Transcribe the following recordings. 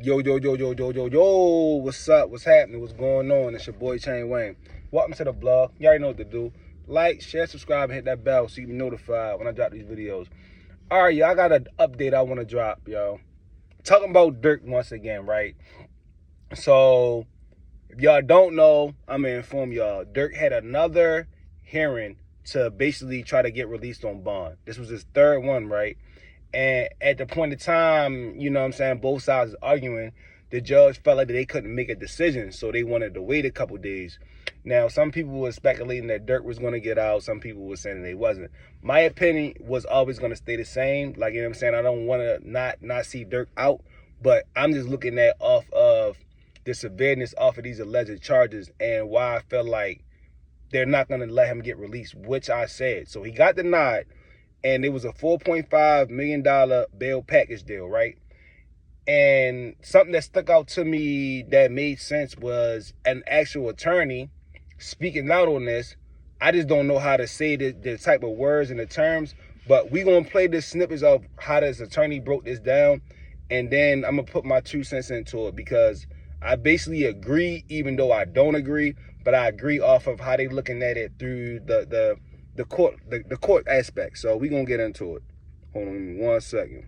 Yo, what's up? What's happening? What's going on? It's your boy Chain Wayne. Welcome to the vlog. You already know what to do. Like, share, subscribe, and hit that bell so you can be notified when I drop these videos. Alright, y'all, I got an update I want to drop, yo. Talking about Durk once again, right? So, if y'all don't know, I'm going to inform y'all. Durk had another hearing to basically try to get released on bond. This was his third one, right? And at the point of time, you know what I'm saying, both sides arguing, the judge felt like they couldn't make a decision, so they wanted to wait a couple days. Now, some people were speculating that Durk was going to get out. Some people were saying that he wasn't. My opinion was always going to stay the same. Like, you know what I'm saying? I don't want to not see Durk out, but I'm just looking at off of the severeness off of these alleged charges and why I feel like they're not going to let him get released, which I said. So he got denied. And it was a $4.5 million bail package deal, right? And something that stuck out to me that made sense was an actual attorney speaking out on this. I just don't know how to say the type of words and the terms, but we're going to play the snippets of how this attorney broke this down, and then I'm going to put my 2 cents into it because I basically agree, even though I don't agree, but I agree off of how they looking at it through the court aspect. So we're going to get into it. Hold on 1 second.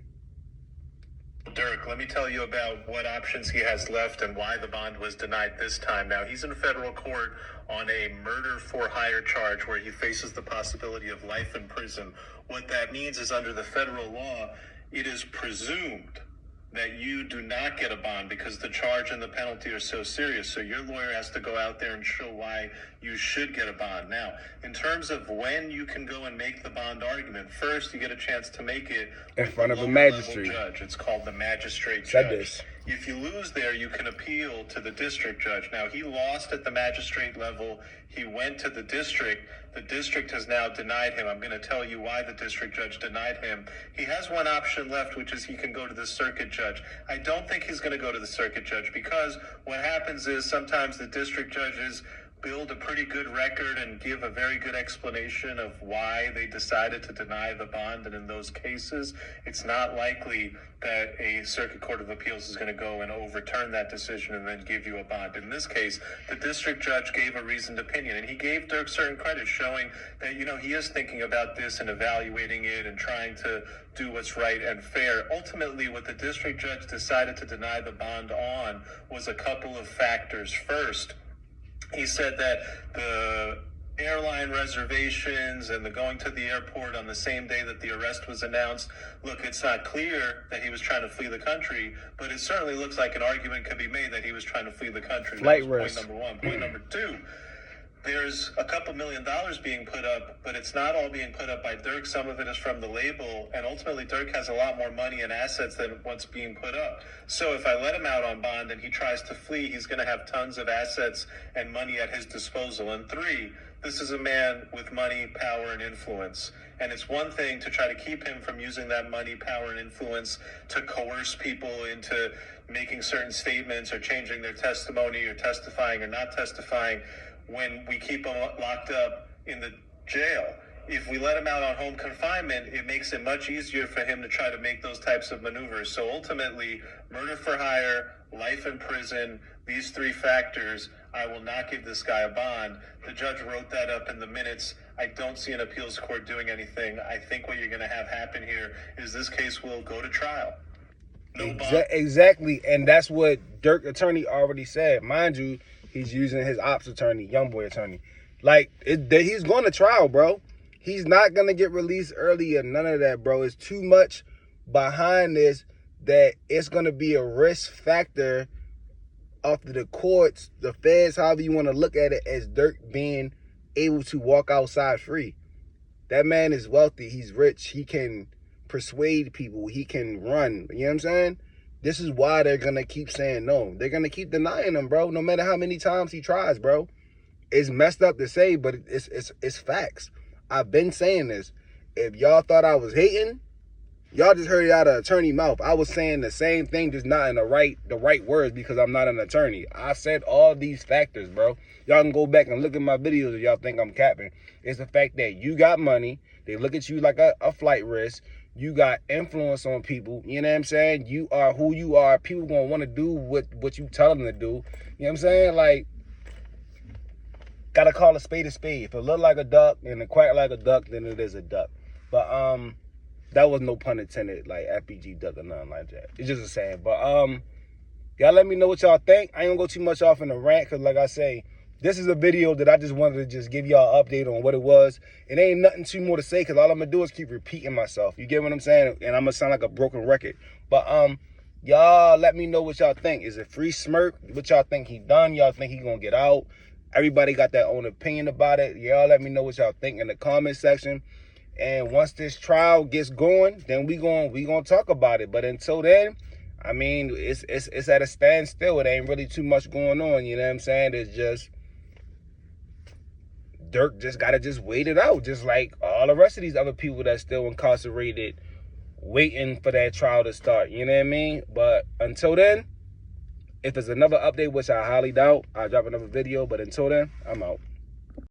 Durk, let me tell you about what options he has left and why the bond was denied this time. Now, he's in federal court on a murder for hire charge where he faces the possibility of life in prison. What that means is under the federal law, it is presumed that you do not get a bond because the charge and the penalty are so serious. So your lawyer has to go out there and show why you should get a bond. Now, in terms of when you can go and make the bond argument, first you get a chance to make it in front of a magistrate judge. It's called the magistrate judge. If you lose there, you can appeal to the district judge. Now, he lost at the magistrate level. He went to the district. The district has now denied him. I'm going to tell you why the district judge denied him. He has one option left, which is he can go to the circuit judge. I don't think he's going to go to the circuit judge because what happens is sometimes the district judges build a pretty good record and give a very good explanation of why they decided to deny the bond. And in those cases, it's not likely that a circuit court of appeals is going to go and overturn that decision and then give you a bond. In this case, the district judge gave a reasoned opinion, and he gave Durk certain credit, showing that, you know, he is thinking about this and evaluating it and trying to do what's right and fair. Ultimately, what the district judge decided to deny the bond on was a couple of factors. First, he said that the airline reservations and the going to the airport on the same day that the arrest was announced, look, it's not clear that he was trying to flee the country, but it certainly looks like an argument could be made that he was trying to flee the country. Flight that was risk. point number one. Point number two, there's a couple $1 million being put up, but it's not all being put up by Durk. Some of it is from the label, and ultimately Durk has a lot more money and assets than what's being put up. So if I let him out on bond and he tries to flee, he's going to have tons of assets and money at his disposal. And three, this is a man with money, power, and influence. And it's one thing to try to keep him from using that money, power, and influence to coerce people into making certain statements or changing their testimony or testifying or not testifying when we keep him locked up in the jail. If we let him out on home confinement, it makes it much easier for him to try to make those types of maneuvers. So ultimately, murder for hire, life in prison, these three factors, I will not give this guy a bond. The judge wrote that up in the minutes. I don't see an appeals court doing anything. I think what you're going to have happen here is this case will go to trial. No bond. Exactly, and that's what Durk attorney already said. Mind you, he's using his ops attorney, young boy attorney. Like, he's going to trial, bro. He's not going to get released early or none of that, bro. It's too much behind this that it's going to be a risk factor off of the courts, the feds, however you want to look at it, as Durk being able to walk outside free. That man is wealthy. He's rich. He can persuade people. He can run. You know what I'm saying? This is why they're going to keep saying no. They're going to keep denying him, bro, no matter how many times he tries, bro. It's messed up to say, but it's facts. I've been saying this. If y'all thought I was hating, y'all just heard it out of attorney mouth. I was saying the same thing, just not in the right words because I'm not an attorney. I said all these factors, bro. Y'all can go back and look at my videos if y'all think I'm capping. It's the fact that you got money. They look at you like a flight risk. You got influence on people. You know what I'm saying? You are who you are. People gonna want to do what you tell them to do. You know what I'm saying? Like, gotta call a spade a spade. If it look like a duck and it quack like a duck, then it is a duck. But that was no pun intended, like FBG duck or nothing like that. It's just a saying. But y'all let me know what y'all think. I ain't gonna go too much off in the rant, because like I say, this is a video that I just wanted to just give y'all an update on what it was. It ain't nothing too more to say, because all I'm gonna do is keep repeating myself. You get what I'm saying? And I'm gonna sound like a broken record. But y'all let me know what y'all think. Is it free smirk? What y'all think he done? Y'all think he gonna get out? Everybody got their own opinion about it. Y'all let me know what y'all think in the comment section. And once this trial gets going, then we gonna talk about it. But until then, I mean, it's at a standstill. It ain't really too much going on. You know what I'm saying? It's just Durk just gotta just wait it out, just like all the rest of these other people that's still incarcerated, waiting for that trial to start. You know what I mean? But until then, if there's another update, which I highly doubt, I'll drop another video. But until then, I'm out.